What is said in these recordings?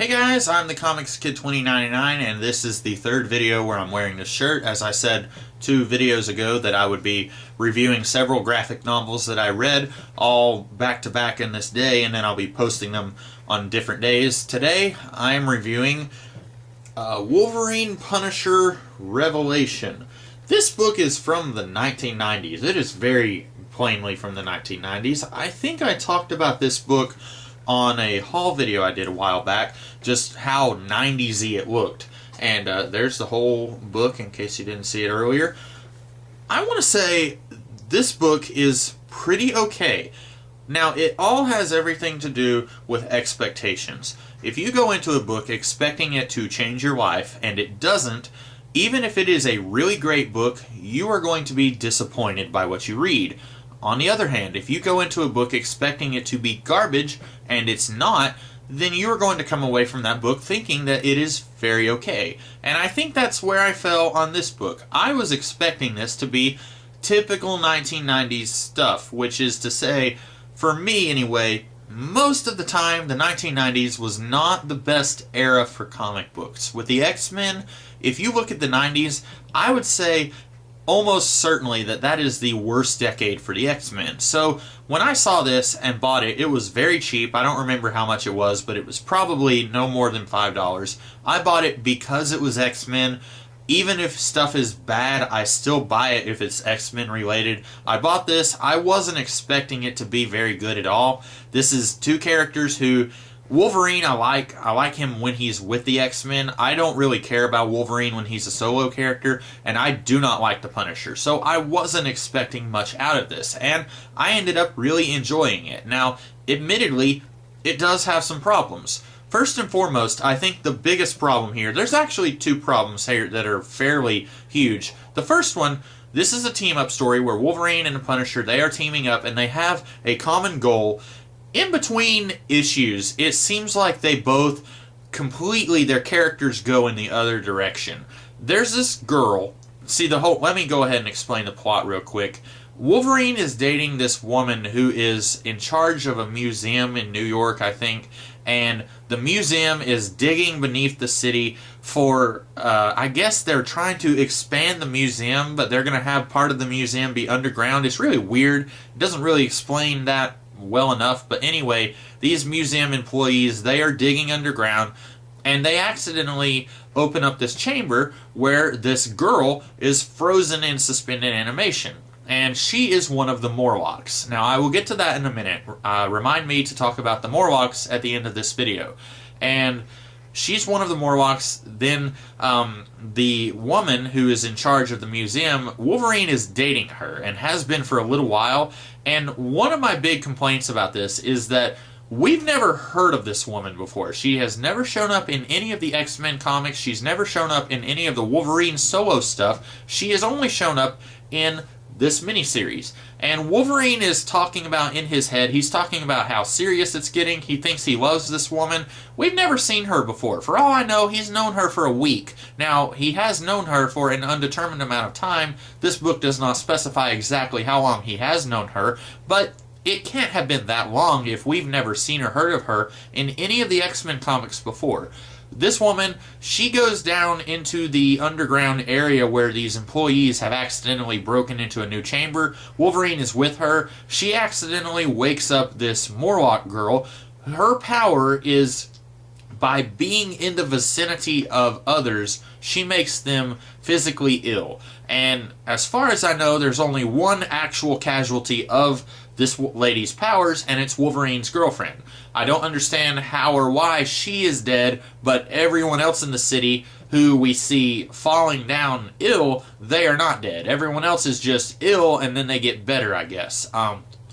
Hey guys, I'm the Comics Kid 2099, and this is the third video where I'm wearing this shirt. As I said 2 videos ago that I would be reviewing several graphic novels that I read, all back to back in this day, and then I'll be posting them on different days. Today, I am reviewing Wolverine Punisher Revelation. This book is from the 1990s. It is very plainly from the 1990s. I think I talked about this book on a haul video I did a while back, just how 90s-y it looked. And there's the whole book, in case you didn't see it earlier. I want to say this book is pretty okay. Now, it all has everything to do with expectations. If you go into a book expecting it to change your life, and it doesn't, even if it is a really great book, you are going to be disappointed by what you read. On the other hand, if you go into a book expecting it to be garbage, and it's not, then you're going to come away from that book thinking that it is very okay. And I think that's where I fell on this book. I was expecting this to be typical 1990s stuff, which is to say, for me anyway, most of the time the 1990s was not the best era for comic books. With the X-Men, if you look at the 90s, I would say almost certainly that is the worst decade for the X-Men. So when I saw this and bought it, it was very cheap. I don't remember how much it was, but it was probably no more than $5. I bought it because it was X-Men. Even if stuff is bad, I still buy it if it's X-Men related. I bought this. I wasn't expecting it to be very good at all. This is 2 characters who... Wolverine, I like him when he's with the X-Men. I don't really care about Wolverine when he's a solo character, and I do not like the Punisher. So I wasn't expecting much out of this, and I ended up really enjoying it. Now, admittedly, it does have some problems. First and foremost, I think the biggest problem here, there's actually 2 problems here that are fairly huge. The first one, this is a team-up story where Wolverine and the Punisher, they are teaming up, and they have a common goal. In between issues, it seems like they both completely, their characters go in the other direction. There's this girl, let me go ahead and explain the plot real quick. Wolverine is dating this woman who is in charge of a museum in New York, I think, and the museum is digging beneath the city for, I guess they're trying to expand the museum, but they're going to have part of the museum be underground. It's really weird. It doesn't really explain that well enough, but anyway, these museum employees, they are digging underground, and they accidentally open up this chamber where this girl is frozen in suspended animation, and she is one of the Morlocks. Now, I will get to that in a minute. Remind me to talk about the Morlocks at the end of this video. And she's one of the Morlocks. Then the woman who is in charge of the museum, Wolverine is dating her and has been for a little while. And one of my big complaints about this is that we've never heard of this woman before. She has never shown up in any of the X-Men comics. She's never shown up in any of the Wolverine solo stuff. She has only shown up in this miniseries. And Wolverine is talking about, in his head, he's talking about how serious it's getting. He thinks he loves this woman. We've never seen her before. For all I know, he's known her for a week. Now, he has known her for an undetermined amount of time. This book does not specify exactly how long he has known her, but it can't have been that long if we've never seen or heard of her in any of the X-Men comics before. This woman, she goes down into the underground area where these employees have accidentally broken into a new chamber. Wolverine is with her. She accidentally wakes up this Morlock girl. Her power is by being in the vicinity of others, she makes them physically ill. And as far as I know, there's only one actual casualty of this lady's powers, and it's Wolverine's girlfriend. I don't understand how or why she is dead, but everyone else in the city who we see falling down ill, they are not dead. Everyone else is just ill, and then they get better, I guess.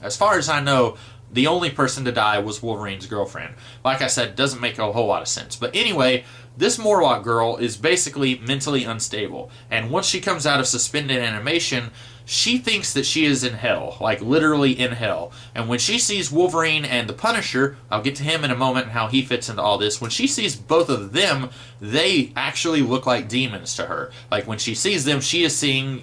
As far as I know, the only person to die was Wolverine's girlfriend. Like I said, doesn't make a whole lot of sense. But anyway, this Morlock girl is basically mentally unstable. And once she comes out of suspended animation, she thinks that she is in hell, like literally in hell. And when she sees Wolverine and the Punisher, I'll get to him in a moment and how he fits into all this. When she sees both of them, they actually look like demons to her. Like when she sees them, she is seeing,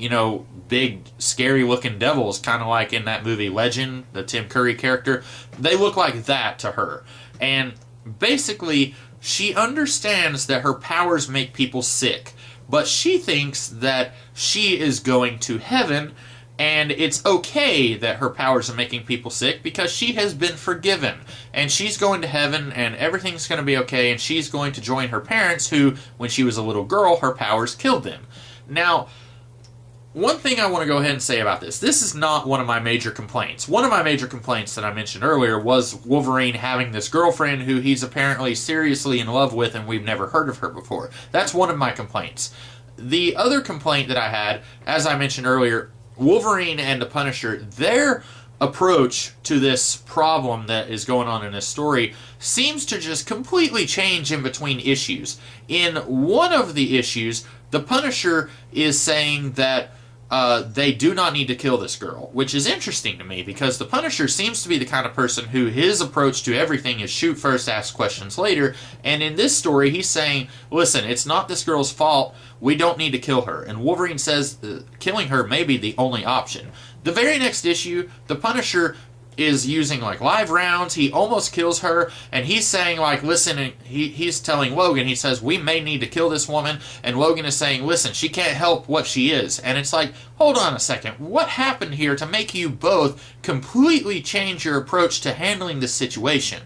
big, scary-looking devils, kind of like in that movie Legend, the Tim Curry character. They look like that to her. And basically, she understands that her powers make people sick, but she thinks that she is going to heaven, and it's okay that her powers are making people sick because she has been forgiven. And she's going to heaven, and everything's going to be okay, and she's going to join her parents who, when she was a little girl, her powers killed them. Now, one thing I want to go ahead and say about this is not one of my major complaints. One of my major complaints that I mentioned earlier was Wolverine having this girlfriend who he's apparently seriously in love with, and we've never heard of her before. That's one of my complaints. The other complaint that I had, as I mentioned earlier, Wolverine and the Punisher, their approach to this problem that is going on in this story seems to just completely change in between issues. In one of the issues, the Punisher is saying that they do not need to kill this girl, which is interesting to me because the Punisher seems to be the kind of person who his approach to everything is shoot first, ask questions later, and in this story he's saying, listen, it's not this girl's fault, we don't need to kill her, and Wolverine says killing her may be the only option. The very next issue, the Punisher is using like live rounds, he almost kills her, and he's saying like, listen, and he's telling Logan, he says, we may need to kill this woman, and Logan is saying, listen, she can't help what she is, and it's like, hold on a second, what happened here to make you both completely change your approach to handling this situation?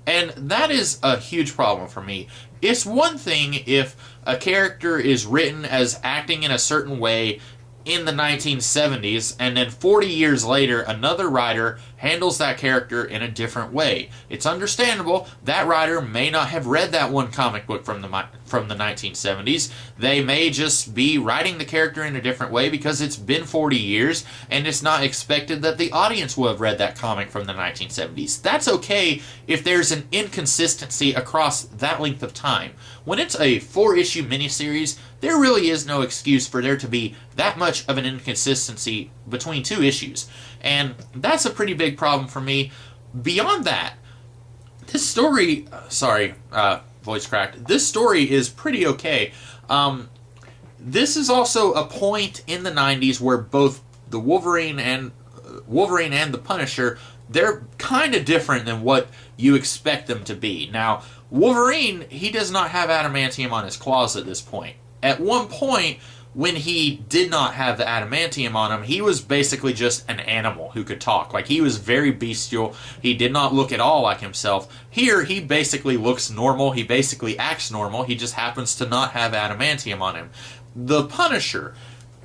And that is a huge problem for me. It's one thing if a character is written as acting in a certain way in the 1970s, and then 40 years later, another writer handles that character in a different way. It's understandable. That writer may not have read that one comic book from the 1970s. They may just be writing the character in a different way because it's been 40 years, and it's not expected that the audience will have read that comic from the 1970s. That's okay if there's an inconsistency across that length of time. When it's a 4-issue miniseries, there really is no excuse for there to be that much of an inconsistency between 2 issues. And that's a pretty big problem for me. Beyond that, this story... voice cracked. This story is pretty okay. This is also a point in the 90s where both the Wolverine and the Punisher, they're kind of different than what you expect them to be. Now, Wolverine, he does not have adamantium on his claws at this point. At one point, when he did not have the adamantium on him, he was basically just an animal who could talk. Like, he was very bestial. He did not look at all like himself. Here, he basically looks normal. He basically acts normal. He just happens to not have adamantium on him. The Punisher,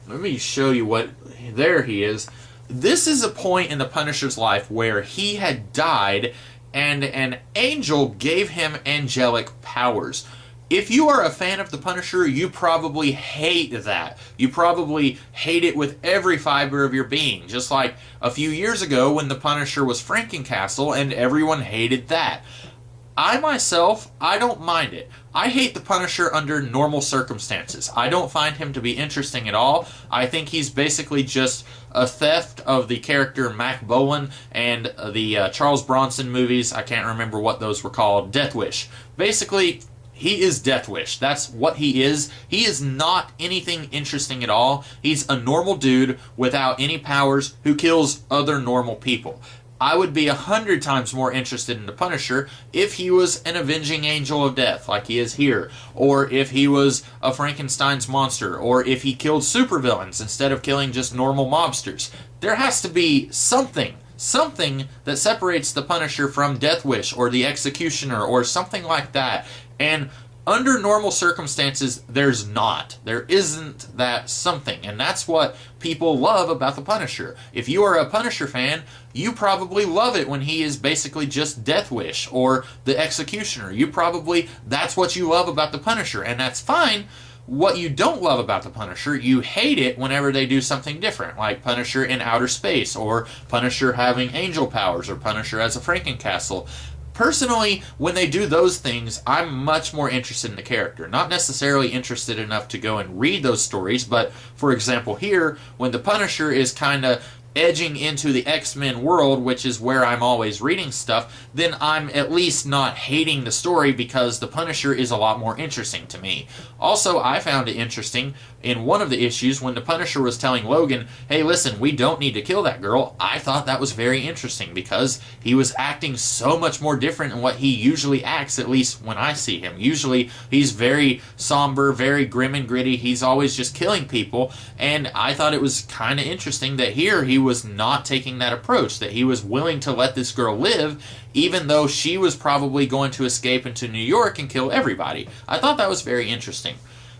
let me show you what... There he is. This is a point in the Punisher's life where he had died, and an angel gave him angelic powers. If you are a fan of the Punisher, you probably hate that. You probably hate it with every fiber of your being. Just like a few years ago when the Punisher was Frankencastle and everyone hated that. I myself, I don't mind it. I hate the Punisher under normal circumstances. I don't find him to be interesting at all. I think he's basically just a theft of the character Mac Bolan and the Charles Bronson movies. I can't remember what those were called. Death Wish. Basically, he is Death Wish. That's what he is. He is not anything interesting at all. He's a normal dude without any powers who kills other normal people. I would be 100 times more interested in the Punisher if he was an avenging angel of death, like he is here, or if he was a Frankenstein's monster, or if he killed supervillains instead of killing just normal mobsters. There has to be something that separates the Punisher from Death Wish, or the Executioner, or something like that. And under normal circumstances, there's not. There isn't that something. And that's what people love about the Punisher. If you are a Punisher fan, you probably love it when he is basically just Death Wish or the Executioner. That's what you love about the Punisher, and that's fine. What you don't love about the Punisher, you hate it whenever they do something different, like Punisher in outer space, or Punisher having angel powers, or Punisher as a Frankencastle. Personally, when they do those things, I'm much more interested in the character. Not necessarily interested enough to go and read those stories, but for example here, when the Punisher is kind of edging into the X-Men world, which is where I'm always reading stuff, then I'm at least not hating the story because the Punisher is a lot more interesting to me. Also, I found it interesting in one of the issues when the Punisher was telling Logan, hey, listen, we don't need to kill that girl. I thought that was very interesting because he was acting so much more different than what he usually acts, at least when I see him. Usually, he's very somber, very grim and gritty. He's always just killing people, and I thought it was kind of interesting that here he was not taking that approach, that he was willing to let this girl live, even though she was probably going to escape into New York and kill everybody. I thought that was very interesting.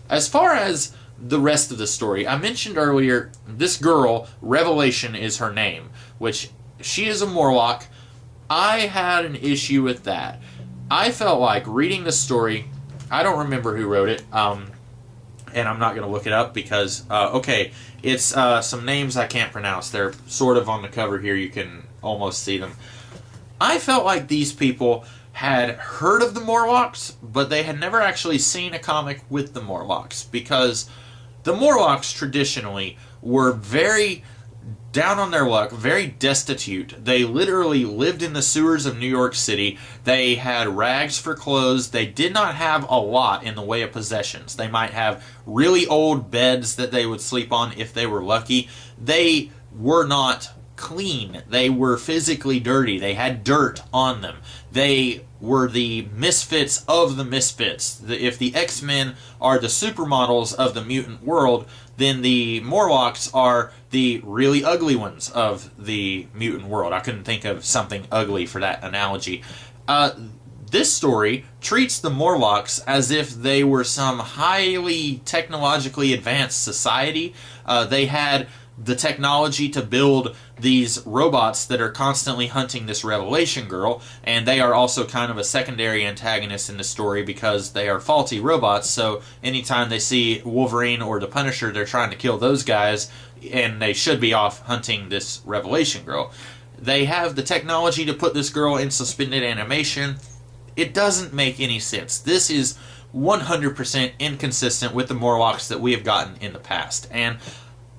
As far as the rest of the story, I mentioned earlier, this girl, Revelation is her name, which she is a Morlock. I had an issue with that. I felt like reading the story, I don't remember who wrote it, and I'm not going to look it up because, it's some names I can't pronounce. They're sort of on the cover here. You can almost see them. I felt like these people had heard of the Morlocks, but they had never actually seen a comic with the Morlocks, because the Morlocks traditionally were very down on their luck, very destitute. They literally lived in the sewers of New York City. They had rags for clothes. They did not have a lot in the way of possessions. They might have really old beds that they would sleep on if they were lucky. They were not clean. They were physically dirty. They had dirt on them. They were the misfits of the misfits. If the X-Men are the supermodels of the mutant world, then the Morlocks are the really ugly ones of the mutant world. I couldn't think of something ugly for that analogy. This story treats the Morlocks as if they were some highly technologically advanced society. They had the technology to build these robots that are constantly hunting this Revelation girl, and they are also kind of a secondary antagonist in the story because they are faulty robots, so anytime they see Wolverine or the Punisher, they're trying to kill those guys, and they should be off hunting this Revelation girl. They have the technology to put this girl in suspended animation. It doesn't make any sense. This is 100% inconsistent with the Morlocks that we have gotten in the past, and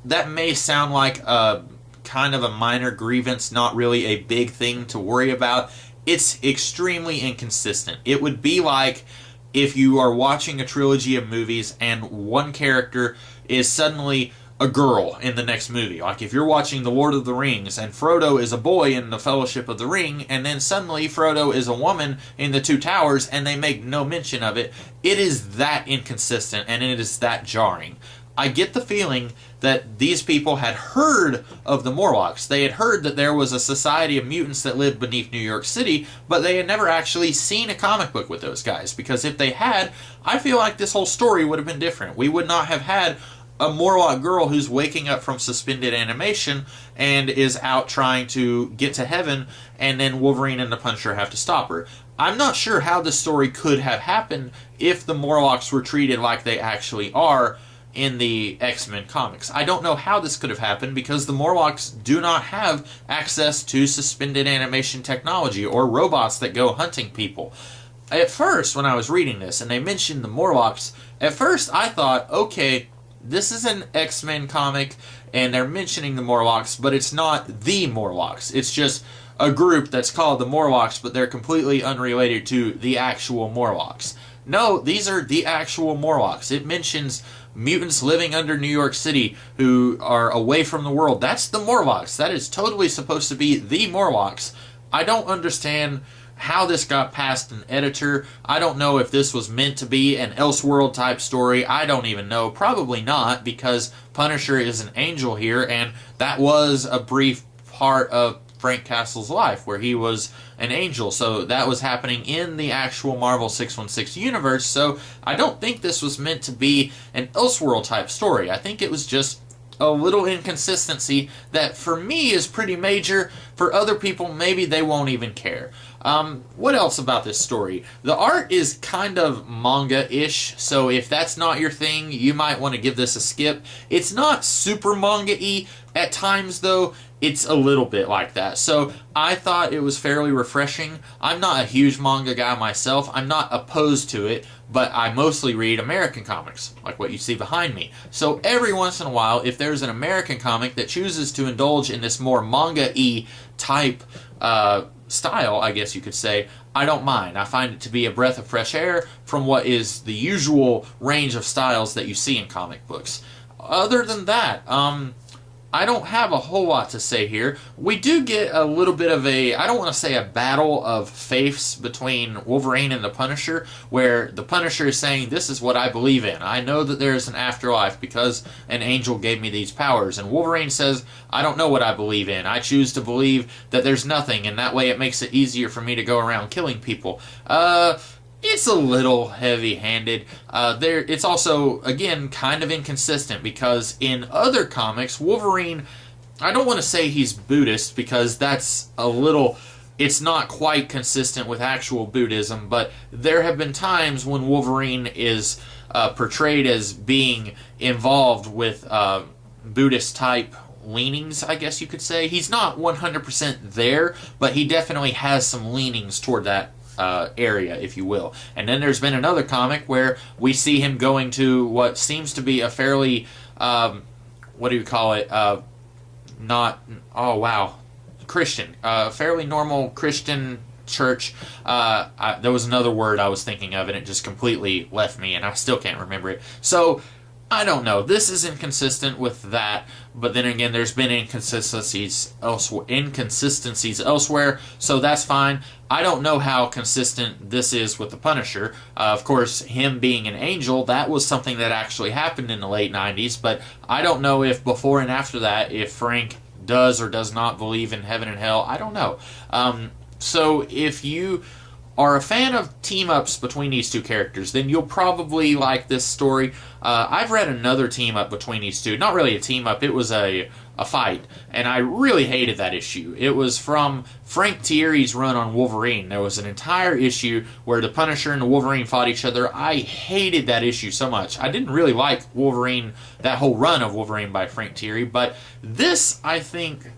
that may sound like a kind of a minor grievance, not really a big thing to worry about. It's extremely inconsistent. It would be like if you are watching a trilogy of movies and one character is suddenly a girl in the next movie. Like if you're watching The Lord of the Rings and Frodo is a boy in the Fellowship of the Ring, and then suddenly Frodo is a woman in The Two Towers and they make no mention of it. It is that inconsistent and it is that jarring. I get the feeling that these people had heard of the Morlocks. They had heard that there was a society of mutants that lived beneath New York City, but they had never actually seen a comic book with those guys. Because if they had, I feel like this whole story would have been different. We would not have had a Morlock girl who's waking up from suspended animation and is out trying to get to heaven, and then Wolverine and the Punisher have to stop her. I'm not sure how this story could have happened if the Morlocks were treated like they actually are in the X-Men comics. I don't know how this could have happened because the Morlocks do not have access to suspended animation technology or robots that go hunting people. At first, when I was reading this and they mentioned the Morlocks, at first I thought, okay, this is an X-Men comic and they're mentioning the Morlocks, but it's not the Morlocks. It's just a group that's called the Morlocks, but they're completely unrelated to the actual Morlocks. No, these are the actual Morlocks. It mentions mutants living under New York City who are away from the world. That's the Morlocks. That is totally supposed to be the Morlocks. I don't understand how this got past an editor. I don't know if this was meant to be an Elseworld type story. I don't even know. Probably not, because Punisher is an angel here, and that was a brief part of Frank Castle's life where he was an angel, so that was happening in the actual Marvel 616 universe, so I don't think this was meant to be an Elseworld type story. I think it was just a little inconsistency that for me is pretty major. For other people, maybe they won't even care. What else about this story? The art is kind of manga-ish, so if that's not your thing, you might want to give this a skip. It's not super manga-y at times, though. It's a little bit like that. So I thought it was fairly refreshing. I'm not a huge manga guy myself. I'm not opposed to it, but I mostly read American comics, like what you see behind me. So every once in a while, if there's an American comic that chooses to indulge in this more manga-y type style, I guess you could say, I don't mind. I find it to be a breath of fresh air from what is the usual range of styles that you see in comic books. Other than that, I don't have a whole lot to say here. We do get a little bit of a, I don't want to say a battle of faiths between Wolverine and the Punisher, where the Punisher is saying, this is what I believe in. I know that there is an afterlife because an angel gave me these powers. And Wolverine says, I don't know what I believe in. I choose to believe that there's nothing, and that way it makes it easier for me to go around killing people. It's a little heavy-handed. It's also, again, kind of inconsistent because in other comics, Wolverine, I don't want to say he's Buddhist because that's a little, it's not quite consistent with actual Buddhism, but there have been times when Wolverine is portrayed as being involved with Buddhist-type leanings, I guess you could say. He's not 100% there, but he definitely has some leanings toward that area, if you will. And then there's been another comic where we see him going to what seems to be a fairly, what do you call it, Christian, fairly normal Christian church. There was another word I was thinking of and it just completely left me and I still can't remember it. So, I don't know. This is inconsistent with that, but then again, there's been inconsistencies elsewhere, so that's fine. I don't know how consistent this is with the Punisher. Of course, him being an angel, that was something that actually happened in the late 90s, but I don't know if before and after that, if Frank does or does not believe in heaven and hell. I don't know. So if you are a fan of team-ups between these two characters, then you'll probably like this story. I've read another team-up between these two. Not really a team-up, it was a fight. And I really hated that issue. It was from Frank Thierry's run on Wolverine. There was an entire issue where the Punisher and the Wolverine fought each other. I hated that issue so much. I didn't really like Wolverine, that whole run of Wolverine by Frank Thierry, but this, I think,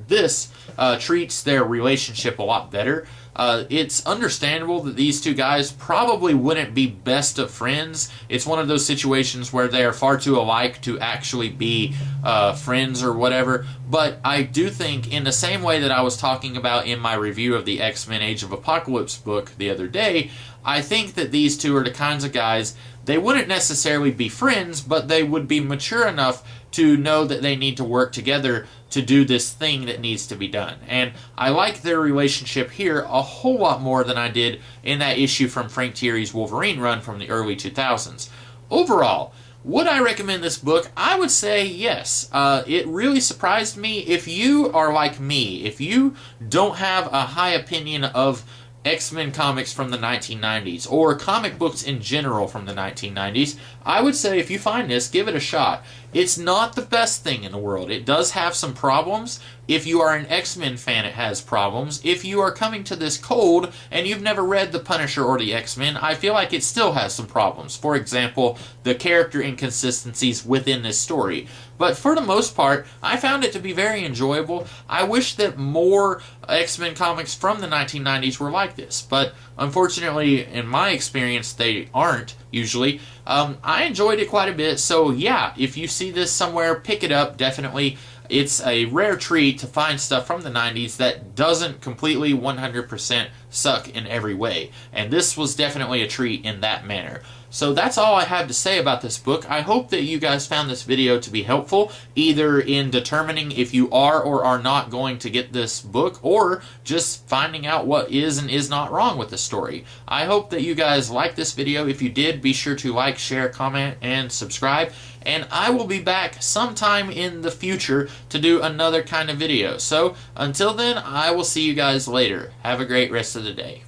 this treats their relationship a lot better. It's understandable that these two guys probably wouldn't be best of friends. It's one of those situations where they are far too alike to actually be friends or whatever. But I do think, in the same way that I was talking about in my review of the X-Men Age of Apocalypse book the other day, I think that these two are the kinds of guys, they wouldn't necessarily be friends, but they would be mature enough to know that they need to work together to do this thing that needs to be done. And I like their relationship here a whole lot more than I did in that issue from Frank Thierry's Wolverine run from the early 2000s. Overall, would I recommend this book? I would say yes. It really surprised me. If you are like me, if you don't have a high opinion of X-Men comics from the 1990s, or comic books in general from the 1990s, I would say if you find this, give it a shot. It's not the best thing in the world. It does have some problems. If you are an X-Men fan, it has problems. If you are coming to this cold and you've never read The Punisher or the X-Men, I feel like it still has some problems. For example, the character inconsistencies within this story. But for the most part, I found it to be very enjoyable. I wish that more X-Men comics from the 1990s were like this. But unfortunately, in my experience, they aren't usually. I enjoyed it quite a bit. So yeah, if you see this somewhere, pick it up, definitely. It's a rare treat to find stuff from the 90s that doesn't completely 100% suck in every way. And this was definitely a treat in that manner. So that's all I have to say about this book. I hope that you guys found this video to be helpful, either in determining if you are or are not going to get this book, or just finding out what is and is not wrong with the story. I hope that you guys liked this video. If you did, be sure to like, share, comment, and subscribe. And I will be back sometime in the future to do another kind of video. So until then, I will see you guys later. Have a great rest of the day.